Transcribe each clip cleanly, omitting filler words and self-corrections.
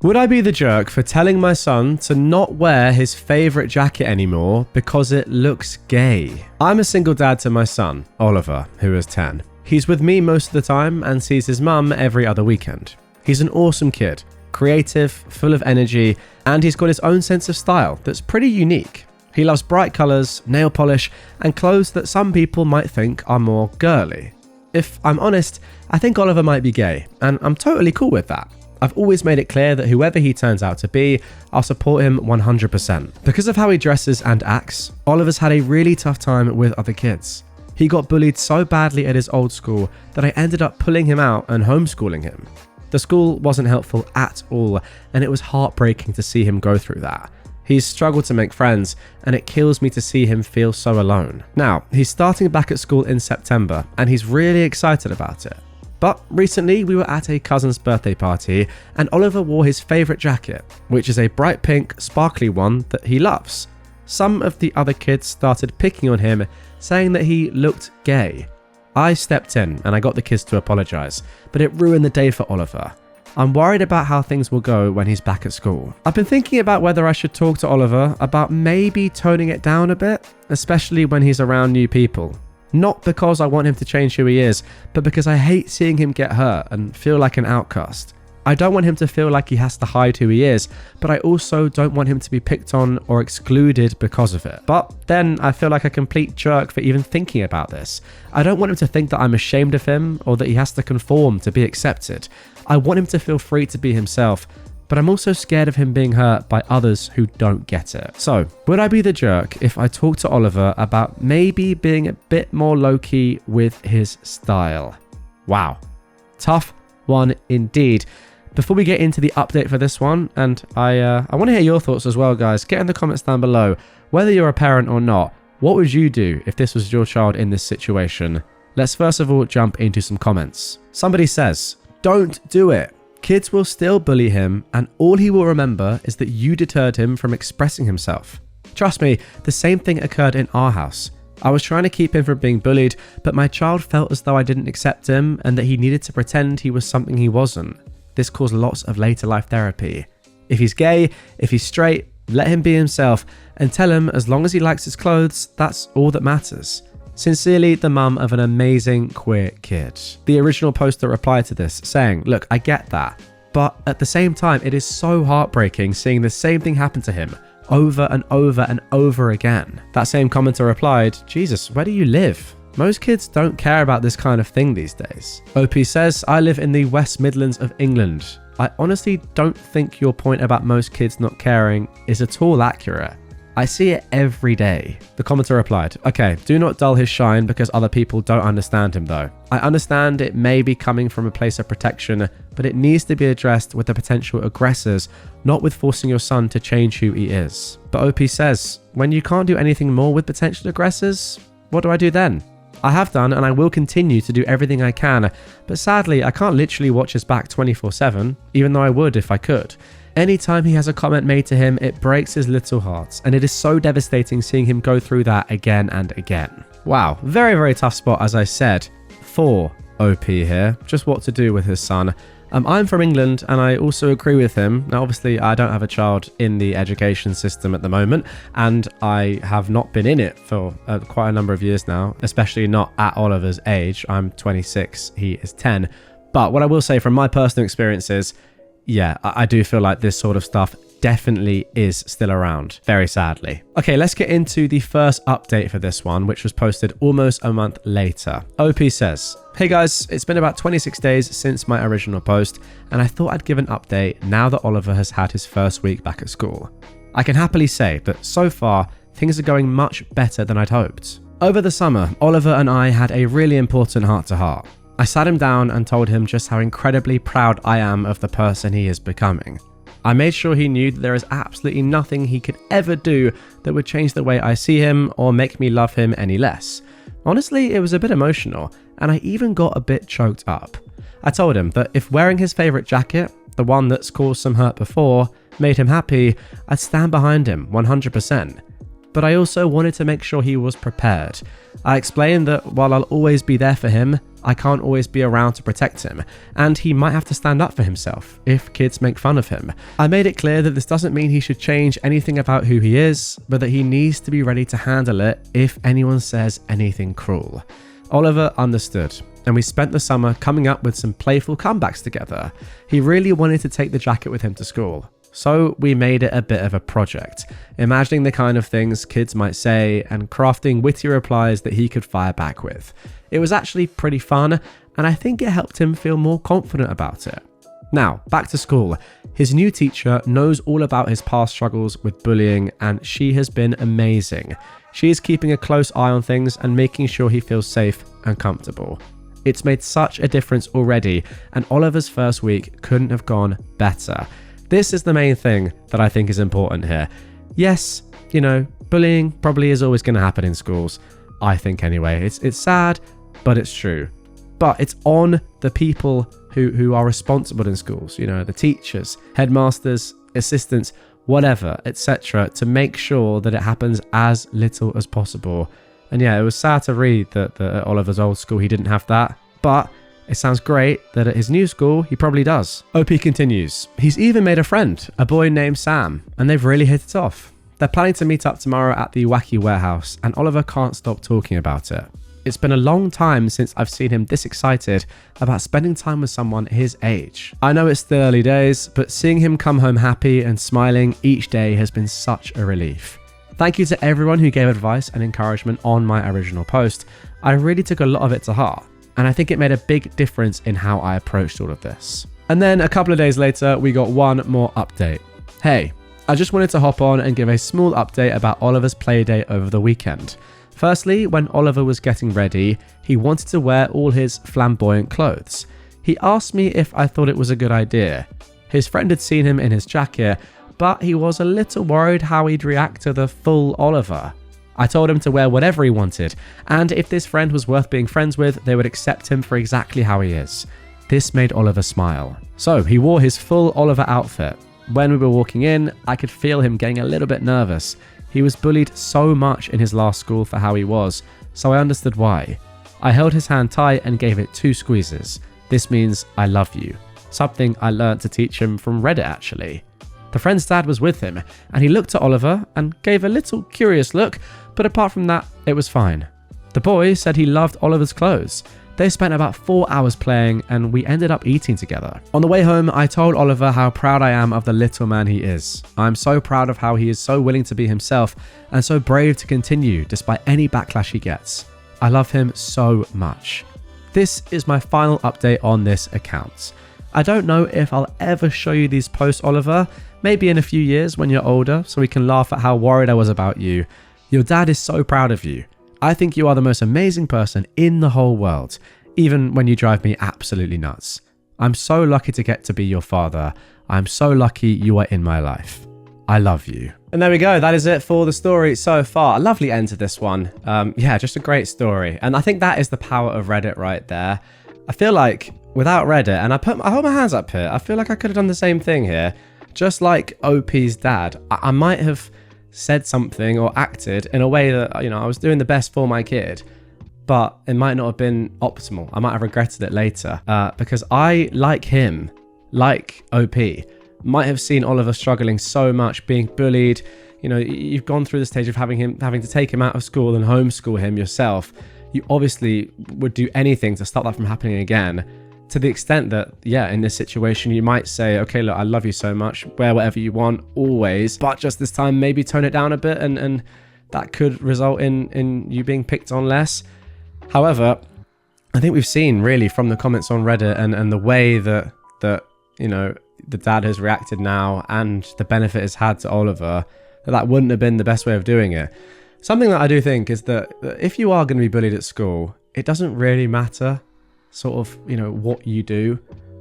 Would I be the jerk for telling my son to not wear his favourite jacket anymore because it looks gay? I'm a single dad to my son, Oliver, who is 10. He's with me most of the time and sees his mum every other weekend. He's an awesome kid, creative, full of energy, and he's got his own sense of style that's pretty unique. He loves bright colours, nail polish, and clothes that some people might think are more girly. If I'm honest, I think Oliver might be gay, and I'm totally cool with that. I've always made it clear that whoever he turns out to be, I'll support him 100%. Because of how he dresses and acts, Oliver's had a really tough time with other kids. He got bullied so badly at his old school that I ended up pulling him out and homeschooling him. The school wasn't helpful at all, and it was heartbreaking to see him go through that. He's struggled to make friends, and it kills me to see him feel so alone. Now, he's starting back at school in September, and he's really excited about it. But recently, we were at a cousin's birthday party, and Oliver wore his favourite jacket, which is a bright pink, sparkly one that he loves. Some of the other kids started picking on him, saying that he looked gay. I stepped in, and I got the kids to apologise, but it ruined the day for Oliver. I'm worried about how things will go when he's back at school. I've been thinking about whether I should talk to Oliver about maybe toning it down a bit, especially when he's around new people. Not because I want him to change who he is, but because I hate seeing him get hurt and feel like an outcast. I don't want him to feel like he has to hide who he is, but I also don't want him to be picked on or excluded because of it. But then I feel like a complete jerk for even thinking about this. I don't want him to think that I'm ashamed of him or that he has to conform to be accepted. I want him to feel free to be himself, but I'm also scared of him being hurt by others who don't get it. So, would I be the jerk if I talked to Oliver about maybe being a bit more low-key with his style? Wow. Tough one indeed. Before we get into the update for this one, and I want to hear your thoughts as well, guys. Get in the comments down below. Whether you're a parent or not, what would you do if this was your child in this situation? Let's first of all jump into some comments. Somebody says, "Don't do it. Kids will still bully him, and all he will remember is that you deterred him from expressing himself. Trust me, the same thing occurred in our house. I was trying to keep him from being bullied, but my child felt as though I didn't accept him and that he needed to pretend he was something he wasn't. This caused lots of later life therapy. If he's gay, if he's straight, let him be himself and tell him as long as he likes his clothes, that's all that matters. Sincerely, the mum of an amazing queer kid." The original poster replied to this, saying, "Look, I get that, but at the same time, it is so heartbreaking seeing the same thing happen to him over and over and over again." That same commenter replied, "Jesus, where do you live? Most kids don't care about this kind of thing these days." OP says, "I live in the West Midlands of England. I honestly don't think your point about most kids not caring is at all accurate. I see it every day." The commenter replied, "Okay, do not dull his shine because other people don't understand him though. I understand it may be coming from a place of protection, but it needs to be addressed with the potential aggressors, not with forcing your son to change who he is." But OP says, "When you can't do anything more with potential aggressors, what do I do then? I have done and I will continue to do everything I can, but sadly I can't literally watch his back 24/7, even though I would if I could. Anytime he has a comment made to him, it breaks his little heart, and it is so devastating seeing him go through that again and again." Wow, very, very tough spot, as I said, for OP here, just what to do with his son. I'm from England, and I also agree with him. Now, obviously, I don't have a child in the education system at the moment, and I have not been in it for quite a number of years now, especially not at Oliver's age. I'm 26, he is 10. But what I will say from my personal experiences, yeah, I do feel like this sort of stuff definitely is still around, very sadly. Okay, let's get into the first update for this one, which was posted almost a month later. OP says, "Hey guys, it's been about 26 days since my original post, and I thought I'd give an update now that Oliver has had his first week back at school. I can happily say that so far, things are going much better than I'd hoped. Over the summer, Oliver and I had a really important heart-to-heart. I sat him down and told him just how incredibly proud I am of the person he is becoming. I made sure he knew that there is absolutely nothing he could ever do that would change the way I see him or make me love him any less. Honestly, it was a bit emotional, and I even got a bit choked up. I told him that if wearing his favourite jacket, the one that's caused some hurt before, made him happy, I'd stand behind him 100%. but I also wanted to make sure he was prepared. I explained that while I'll always be there for him, I can't always be around to protect him, and he might have to stand up for himself if kids make fun of him. I made it clear that this doesn't mean he should change anything about who he is, but that he needs to be ready to handle it if anyone says anything cruel. Oliver understood, and we spent the summer coming up with some playful comebacks together. He really wanted to take the jacket with him to school, so we made it a bit of a project, imagining the kind of things kids might say and crafting witty replies that he could fire back with. It was actually pretty fun, and I think it helped him feel more confident about it. Now, back to school. His new teacher knows all about his past struggles with bullying, and she has been amazing. She is keeping a close eye on things and making sure he feels safe and comfortable. It's made such a difference already, and Oliver's first week couldn't have gone better. This is the main thing that I think is important here. Yes, bullying probably is always going to happen in schools. I think anyway. It's sad, but it's true. But it's on the people who are responsible in schools, the teachers, headmasters, assistants, whatever, etc., to make sure that it happens as little as possible. And yeah, it was sad to read that at Oliver's old school he didn't have that, but it sounds great that at his new school he probably does. OP continues. He's even made a friend, a boy named Sam, and they've really hit it off. They're planning to meet up tomorrow at the wacky warehouse, and Oliver can't stop talking about it. It's been a long time since I've seen him this excited about spending time with someone his age. I know it's the early days, but seeing him come home happy and smiling each day has been such a relief. Thank you to everyone who gave advice and encouragement on my original post. I really took a lot of it to heart, and I think it made a big difference in how I approached all of this. And then a couple of days later, we got one more update. Hey, I just wanted to hop on and give a small update about Oliver's playdate over the weekend. Firstly, when Oliver was getting ready, he wanted to wear all his flamboyant clothes. He asked me if I thought it was a good idea. His friend had seen him in his jacket, but he was a little worried how he'd react to the full Oliver. I told him to wear whatever he wanted, and if this friend was worth being friends with, they would accept him for exactly how he is. This made Oliver smile. So he wore his full Oliver outfit. When we were walking in, I could feel him getting a little bit nervous. He was bullied so much in his last school for how he was, so I understood why. I held his hand tight and gave it 2 squeezes. This means I love you. Something I learnt to teach him from Reddit actually. The friend's dad was with him, and he looked at Oliver and gave a little curious look, but apart from that, it was fine. The boy said he loved Oliver's clothes. They spent about 4 hours playing, and we ended up eating together. On the way home, I told Oliver how proud I am of the little man he is. I'm so proud of how he is so willing to be himself and so brave to continue despite any backlash he gets. I love him so much. This is my final update on this account. I don't know if I'll ever show you these posts, Oliver. Maybe in a few years when you're older, so we can laugh at how worried I was about you. Your dad is so proud of you. I think you are the most amazing person in the whole world, even when you drive me absolutely nuts. I'm so lucky to get to be your father. I'm so lucky you are in my life. I love you. And there we go. That is it for the story so far. A lovely end to this one. Yeah, just a great story. And I think that is the power of Reddit right there. I feel like without Reddit, and I hold my hands up here, I feel like I could have done the same thing here. Just like OP's dad, I might have said something or acted in a way that, I was doing the best for my kid, but it might not have been optimal. I might have regretted it later because I, like him, like OP, might have seen Oliver struggling so much, being bullied. You've gone through the stage of having to take him out of school and homeschool him yourself. You obviously would do anything to stop that from happening again. To the extent that, yeah, in this situation, you might say, okay, look, I love you so much, wear whatever you want, always, but just this time, maybe tone it down a bit, and that could result in you being picked on less. However, I think we've seen really from the comments on Reddit and the way that the dad has reacted now and the benefit it's had to Oliver, that wouldn't have been the best way of doing it. Something that I do think is that if you are going to be bullied at school, it doesn't really matter sort of, what you do.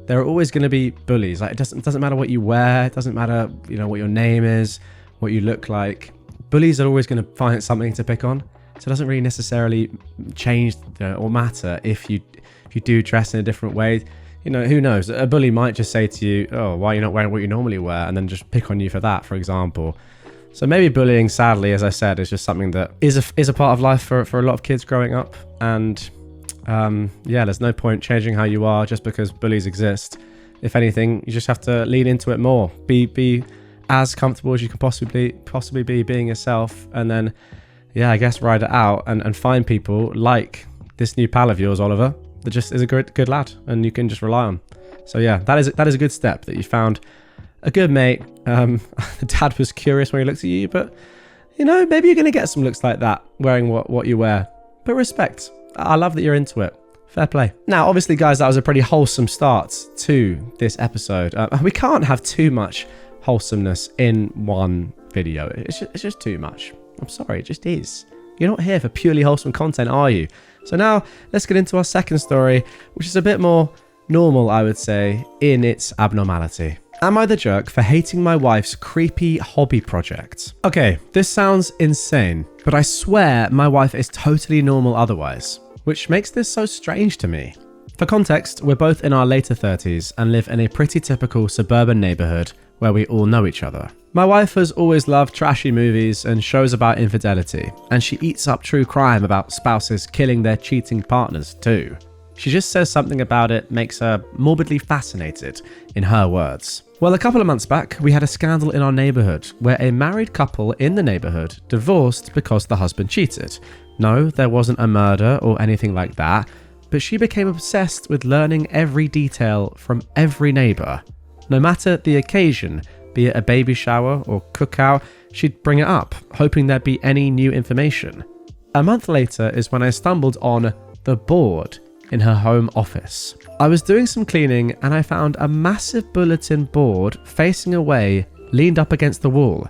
There are always going to be bullies. Like, it doesn't matter what you wear. It doesn't matter, what your name is, what you look like. Bullies are always going to find something to pick on. So it doesn't really necessarily change or matter if you do dress in a different way. Who knows? A bully might just say to you, oh, why are you not wearing what you normally wear? And then just pick on you for that, for example. So maybe bullying, sadly, as I said, is just something that is a part of life for a lot of kids growing up. And there's no point changing how you are just because bullies exist. If anything, you just have to lean into it more. Be as comfortable as you can possibly be being yourself, and then I guess ride it out and find people like this new pal of yours, Oliver, that just is a good lad and you can just rely on. So that is a good step, that you found a good mate. The dad was curious when he looked at you, but maybe you're going to get some looks like that wearing what you wear. But respect. I love that you're into it. Fair play. Now, obviously, guys, that was a pretty wholesome start to this episode. We can't have too much wholesomeness in one video. It's just too much. I'm sorry, it just is. You're not here for purely wholesome content, are you? So now, let's get into our second story, which is a bit more normal, I would say, in its abnormality. Am I the jerk for hating my wife's creepy hobby project? Okay, this sounds insane, but I swear my wife is totally normal otherwise, which makes this so strange to me. For context, we're both in our later 30s and live in a pretty typical suburban neighborhood where we all know each other. My wife has always loved trashy movies and shows about infidelity, and she eats up true crime about spouses killing their cheating partners too. She just says something about it makes her morbidly fascinated, in her words. Well, a couple of months back, we had a scandal in our neighborhood where a married couple in the neighborhood divorced because the husband cheated. No, there wasn't a murder or anything like that, but she became obsessed with learning every detail from every neighbor. No matter the occasion, be it a baby shower or cookout, she'd bring it up, hoping there'd be any new information. A month later is when I stumbled on the board in her home office. I was doing some cleaning and I found a massive bulletin board facing away, leaned up against the wall.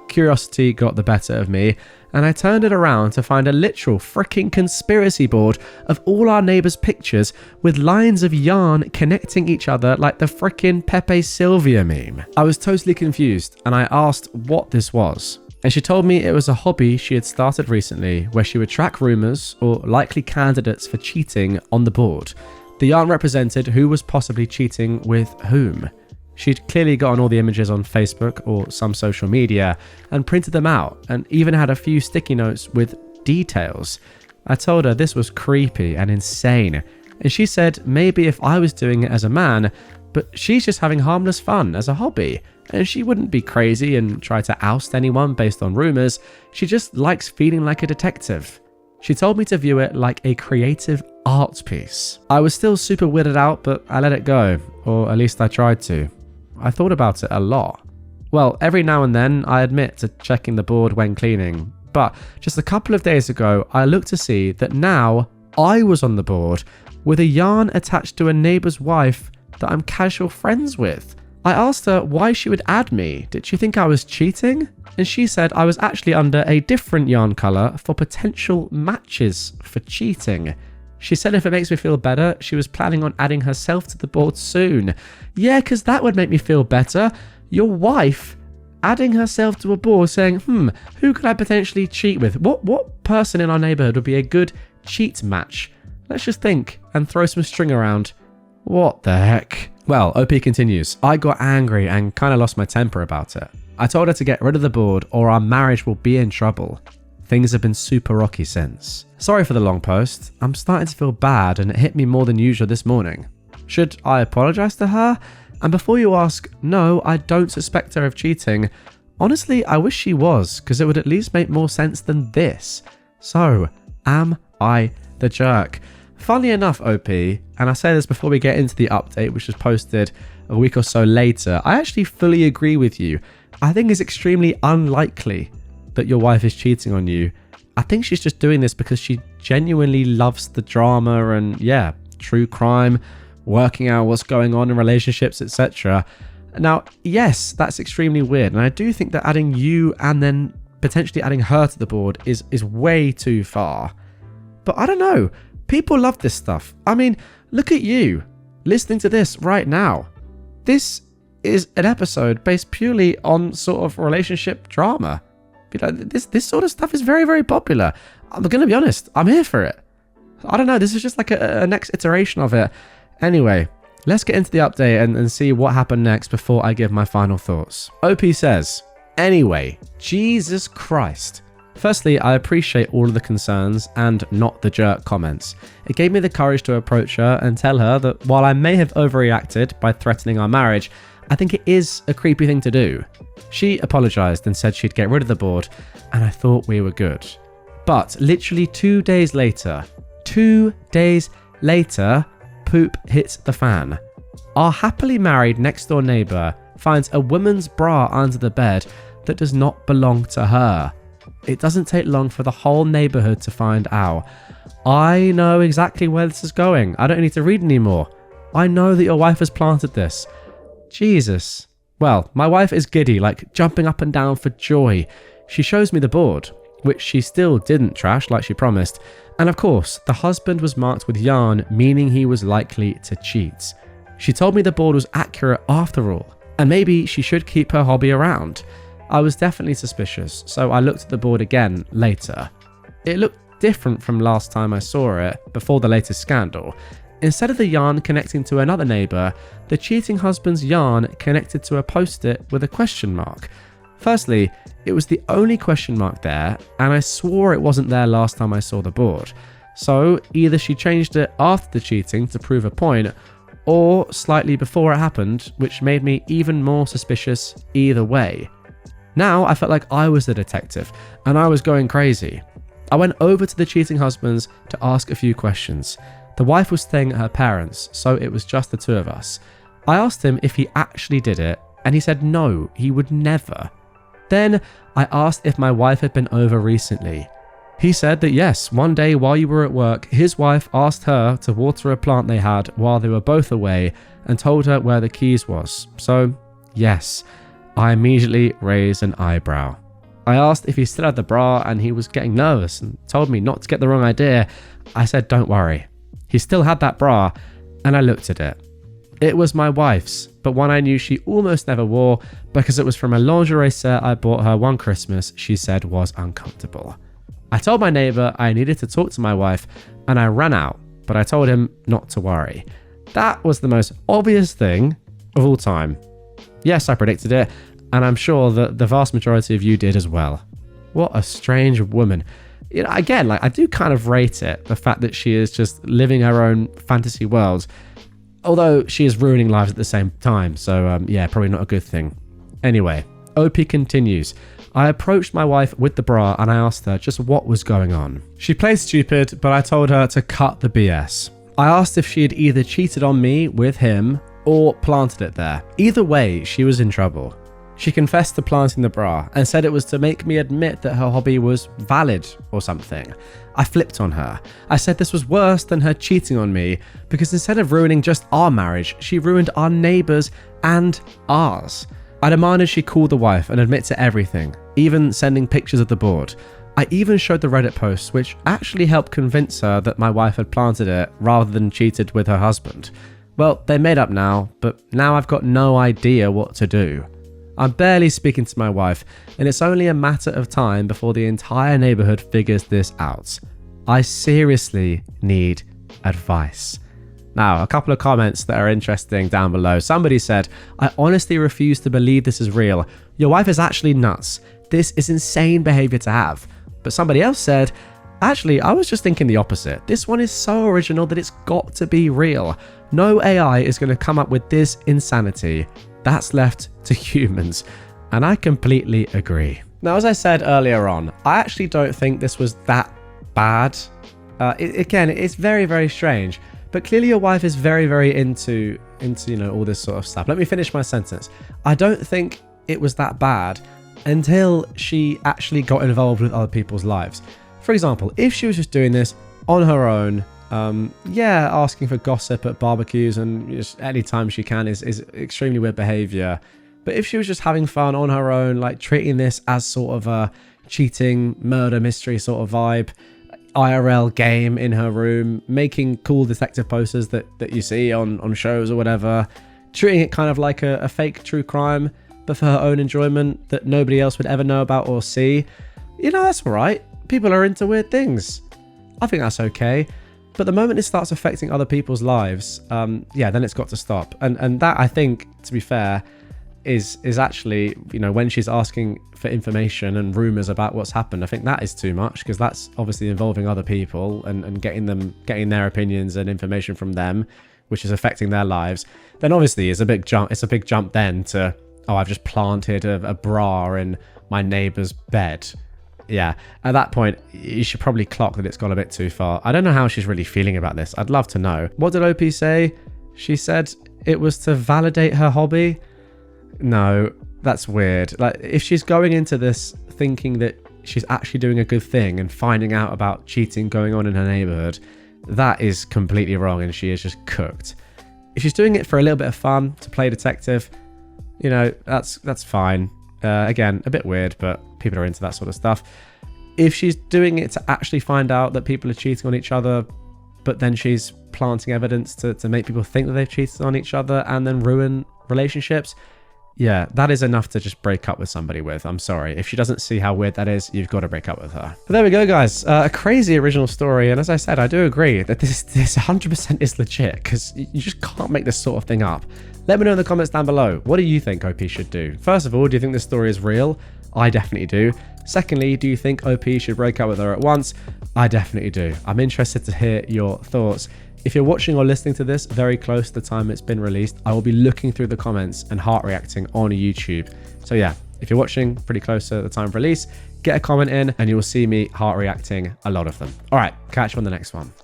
Curiosity got the better of me, and I turned it around to find a literal freaking conspiracy board of all our neighbors' pictures with lines of yarn connecting each other like the freaking Pepe Sylvia meme. I was totally confused and I asked what this was. And she told me it was a hobby she had started recently where she would track rumours or likely candidates for cheating on the board. The yarn represented who was possibly cheating with whom. She'd clearly gotten all the images on Facebook or some social media and printed them out, and even had a few sticky notes with details. I told her this was creepy and insane, and she said maybe if I was doing it as a man, but she's just having harmless fun as a hobby, and she wouldn't be crazy and try to oust anyone based on rumours. She just likes feeling like a detective. She told me to view it like a creative art piece. I was still super weirded out, but I let it go, or at least I tried to. I thought about it a lot. Well, every now and then I admit to checking the board when cleaning, but just a couple of days ago I looked to see that now I was on the board with a yarn attached to a neighbour's wife that I'm casual friends with. I asked her why she would add me. Did she think I was cheating? And she said I was actually under a different yarn colour for potential matches for cheating. She said if it makes me feel better, she was planning on adding herself to the board soon. Yeah, because that would make me feel better. Your wife adding herself to a board saying, who could I potentially cheat with? What person in our neighbourhood would be a good cheat match? Let's just think and throw some string around. What the heck? Well, OP continues. I got angry and kind of lost my temper about it. I told her to get rid of the board or our marriage will be in trouble. Things have been super rocky since. Sorry for the long post. I'm starting to feel bad and it hit me more than usual this morning. Should I apologise to her? And before you ask, no, I don't suspect her of cheating. Honestly, I wish she was, because it would at least make more sense than this. So, am I the jerk? Funnily enough, OP, and I say this before we get into the update, which was posted a week or so later, I actually fully agree with you. I think it's extremely unlikely that your wife is cheating on you. I think she's just doing this because she genuinely loves the drama and, true crime, working out what's going on in relationships, etc. Now, yes, that's extremely weird, and I do think that adding you and then potentially adding her to the board is way too far. But I don't know. People love this stuff. I mean, look at you listening to this right now. This is an episode based purely on sort of relationship drama. This sort of stuff is very, very popular. I'm going to be honest. I'm here for it. I don't know. This is just like a next iteration of it. Anyway, let's get into the update and see what happened next before I give my final thoughts. OP says, Anyway, Jesus Christ. Firstly, I appreciate all of the concerns and not the jerk comments. It gave me the courage to approach her and tell her that while I may have overreacted by threatening our marriage, I think it is a creepy thing to do. She apologised and said she'd get rid of the board, and I thought we were good. But literally 2 days later, poop hits the fan. Our happily married next door neighbour finds a woman's bra under the bed that does not belong to her. It doesn't take long for the whole neighbourhood to find out. I know exactly where this is going. I don't need to read anymore. I know that your wife has planted this. Jesus. Well, my wife is giddy, like jumping up and down for joy. She shows me the board, which she still didn't trash like she promised. And of course, the husband was marked with yarn, meaning he was likely to cheat. She told me the board was accurate after all, and maybe she should keep her hobby around. I was definitely suspicious, so I looked at the board again later. It looked different from last time I saw it, before the latest scandal. Instead of the yarn connecting to another neighbour, the cheating husband's yarn connected to a post-it with a question mark. Firstly, it was the only question mark there, and I swore it wasn't there last time I saw the board. So either she changed it after the cheating to prove a point, or slightly before it happened, which made me even more suspicious either way. Now I felt like I was the detective, and I was going crazy. I went over to the cheating husbands to ask a few questions. The wife was staying at her parents', so it was just the two of us. I asked him if he actually did it, and he said no, he would never. Then I asked if my wife had been over recently. He said that yes, one day while you were at work, his wife asked her to water a plant they had while they were both away and told her where the keys was. So, yes. I immediately raised an eyebrow. I asked if he still had the bra and he was getting nervous and told me not to get the wrong idea. I said, don't worry. He still had that bra, and I looked at it. It was my wife's, but one I knew she almost never wore because it was from a lingerie set I bought her one Christmas she said was uncomfortable. I told my neighbour I needed to talk to my wife and I ran out, but I told him not to worry. That was the most obvious thing of all time. Yes, I predicted it, and I'm sure that the vast majority of you did as well. What a strange woman. You know, again, I do kind of rate it, the fact that she is just living her own fantasy world, although she is ruining lives at the same time, so yeah, probably not a good thing. Anyway, OP continues. I approached my wife with the bra and I asked her just what was going on. She played stupid, but I told her to cut the BS. I asked if she had either cheated on me with him or planted it there. Either way, she was in trouble. She confessed to planting the bra and said it was to make me admit that her hobby was valid or something. I flipped on her. I said this was worse than her cheating on me because instead of ruining just our marriage, she ruined our neighbours and ours. I demanded she call the wife and admit to everything, even sending pictures of the board. I even showed the Reddit posts, which actually helped convince her that my wife had planted it rather than cheated with her husband. Well, they made up now, but now I've got no idea what to do. I'm barely speaking to my wife, and it's only a matter of time before the entire neighbourhood figures this out. I seriously need advice. Now, a couple of comments that are interesting down below. Somebody said, I honestly refuse to believe this is real. Your wife is actually nuts. This is insane behaviour to have. But somebody else said, actually, I was just thinking the opposite. This one is so original that it's got to be real. No AI is going to come up with this insanity. That's left to humans. And I completely agree. Now, as I said earlier on, I actually don't think this was that bad. Again, it's very, very strange. But clearly your wife is very, very into all this sort of stuff. Let me finish my sentence. I don't think it was that bad until she actually got involved with other people's lives. For example, if she was just doing this on her own, asking for gossip at barbecues and just any time she can is extremely weird behavior. But if she was just having fun on her own, like treating this as sort of a cheating murder mystery sort of vibe, IRL game in her room, making cool detective posters that you see on shows or whatever, treating it kind of like a fake true crime, but for her own enjoyment that nobody else would ever know about or see, that's all right. People are into weird things. I think that's okay. But the moment it starts affecting other people's lives, then it's got to stop. And that, I think, to be fair, is actually, you know, when she's asking for information and rumors about what's happened, I think that is too much, because that's obviously involving other people and getting their opinions and information from them, which is affecting their lives. Then obviously it's a big jump then to, oh, I've just planted a bra in my neighbor's bed. Yeah, at that point, you should probably clock that it's gone a bit too far. I don't know how she's really feeling about this. I'd love to know. What did OP say? She said it was to validate her hobby. No, that's weird. Like, if she's going into this thinking that she's actually doing a good thing and finding out about cheating going on in her neighborhood, that is completely wrong, and she is just cooked. If she's doing it for a little bit of fun, to play detective, you know, that's fine. Again, a bit weird, but people are into that sort of stuff. If she's doing it to actually find out that people are cheating on each other, but then she's planting evidence to make people think that they've cheated on each other and then ruin relationships, yeah, that is enough to just break up with somebody with. I'm sorry. If she doesn't see how weird that is, you've got to break up with her. But there we go, guys. A crazy original story. And as I said, I do agree that this 100% is legit, because you just can't make this sort of thing up. Let me know in the comments down below. What do you think OP should do? First of all, do you think this story is real? I definitely do. Secondly, do you think OP should break up with her at once? I definitely do. I'm interested to hear your thoughts. If you're watching or listening to this very close to the time it's been released, I will be looking through the comments and heart reacting on YouTube. So yeah, if you're watching pretty close to the time of release, get a comment in and you will see me heart reacting a lot of them. All right, catch you on the next one.